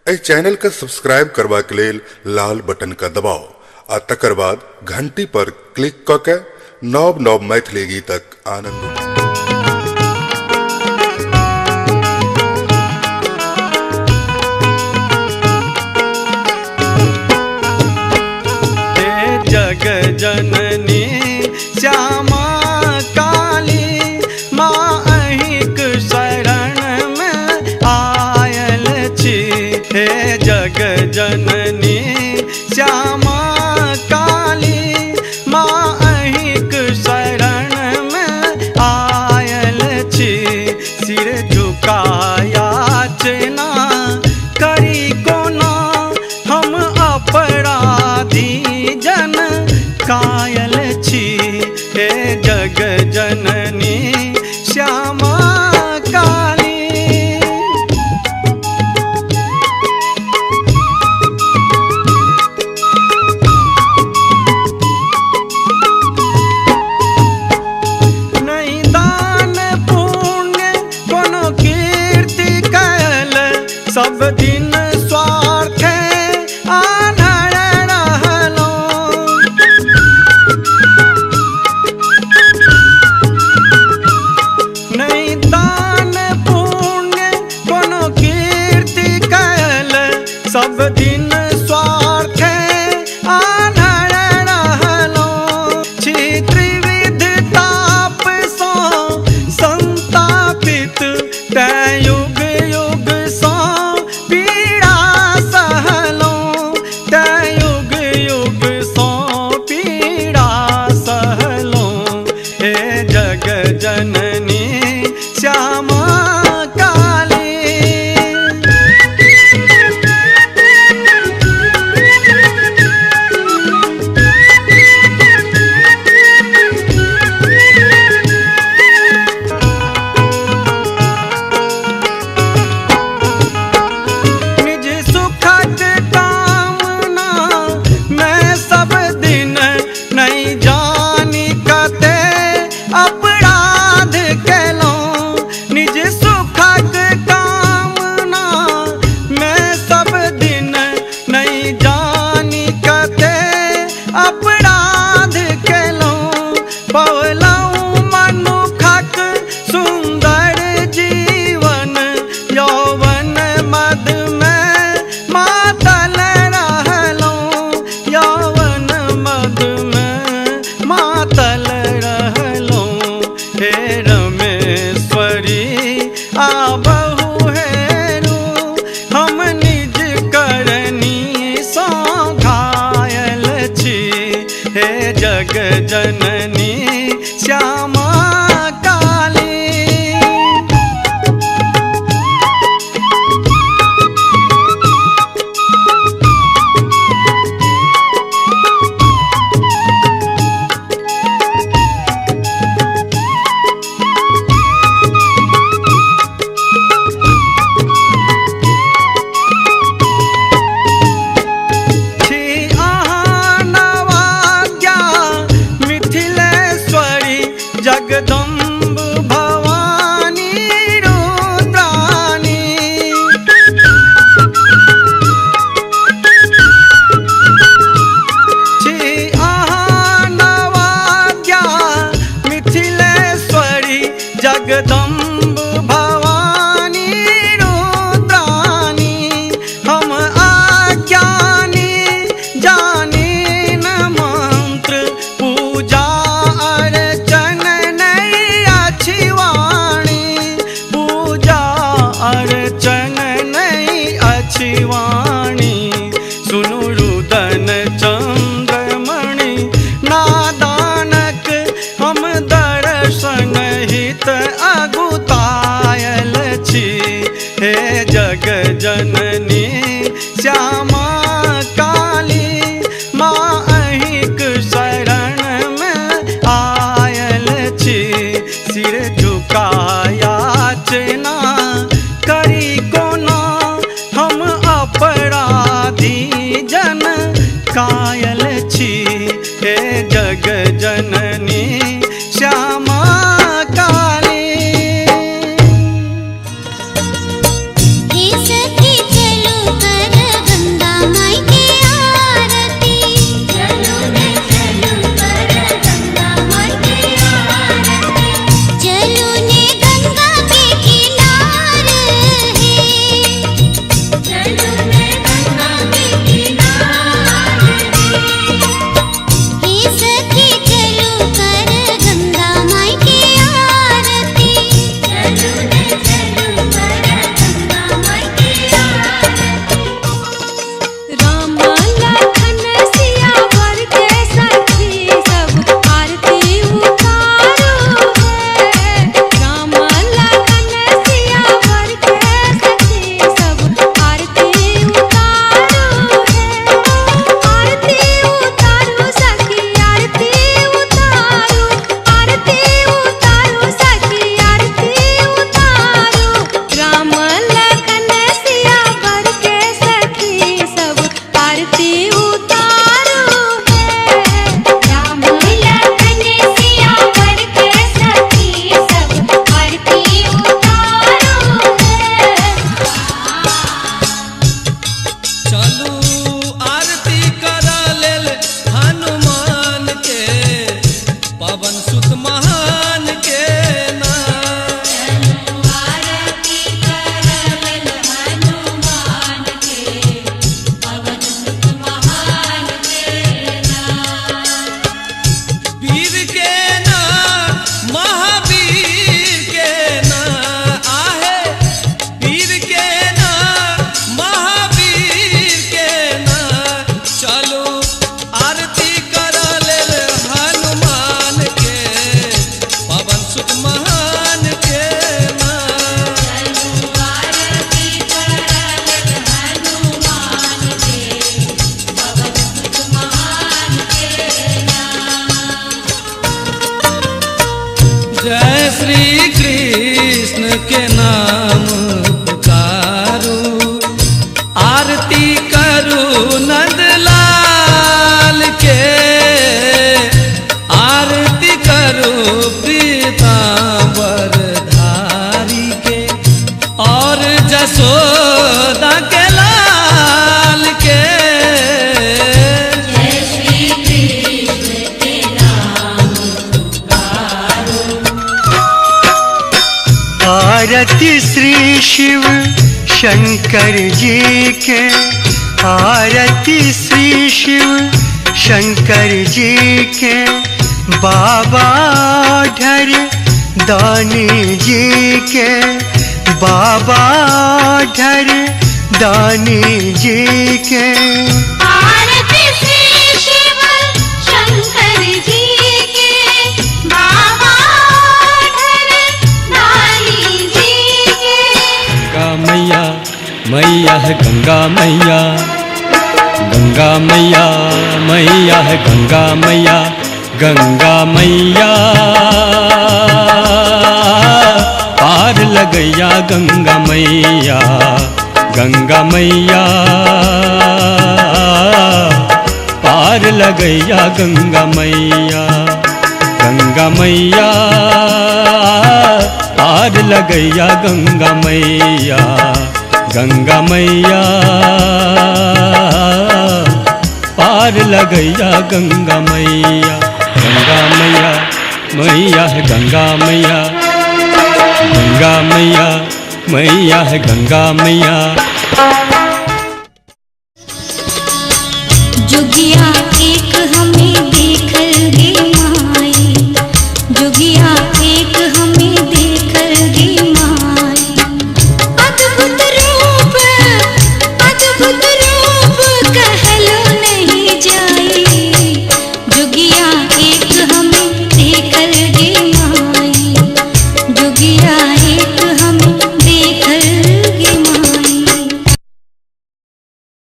इस channel का subscribe करवा के लिए लाल बटन का दबाओ और तकर बाद घंटी पर क्लिक करके नव नव मैथिली गीतक आनंद उठाओ। जग जननी श्यामा काली माँ अहिक शरण में आयल छी। हे जग जननी श्यामा काली माँ अहिक शरण में आयल छी। सिर झुकाया चना करी कोना हम अपराधी जन कायल छी। हे जग जननी श्यामा काली। नहीं दान पुण्य कोनो कीर्ति कैल सब दिन स्वार्थ सब दिन स्वार्थ आन्हर रहलो। छी त्रिविध ताप सो संतापित तै युग युग सो पीड़ा सहलो। तै युग युग सो पीड़ा सहलो। हे जग जननी श्यामा अपराध केलो। निज सुखक कामना मैं सब दिन नहीं जानी कते अपराध केलो। पवलऊ मनुखक सुंदर जीवन यौवन मद में मातल रहलो। यौवन मद में मातल हे रमेश्वरी आबहु हेरू हम निज करनी सो घायल छी। हे जग जननी श्यामा काली। जगदम्ब भवानी रुद्रानी। छी आहा नवाद्या मिथिलेश्वरी जगदम्ब भवानी रुद्रानी। हम आज्ञानी जानी न मंत्र पूजा अर्चन नहीं अच्छी वाणी। सुनु रुदन चंद्रमणि नादानक हम दर्शन हित अगुतायल छी। हे जग जननी श्यामा काली माँ अहिक शरण में आयल छी। सिर झुकाया चना करी कोना हम अपराधी जन कायल छी। हे जग जननी श्यामा काली। सखी चलो कर नंदलाल के, आरती करूं पीतांबर धारी के, और जसोदा के लाल के। जय श्री कृष्ण के नाम पुकारो। आरती श्री शिव शंकर जी के, आरती श्री शिव शंकर जी के, बाबा ढर दानी जी के, बाबा ढर दानी जी के। आरती श्री शिव शंकर जी के, बाबा ढर दानी जी के। गंगा मैया मैया है गंगा मैया, गंगा मैया मैया है गंगा मैया, गंगा मैया पार लगैया गंगा मैया, गंगा मैया पार लगैया गंगा मैया, गंगा मैया पार लगैया गंगा मैया, गंगा मैया पार लगैया गंगा मैया। गंगा मैया मैया है गंगा मैया, गंगा मैया मैया है गंगा मैया। जोगिया एक हमें देखल गे माई, जोगिया एक हमें देखल गे माई। अद्भुत रूप, अद्भुत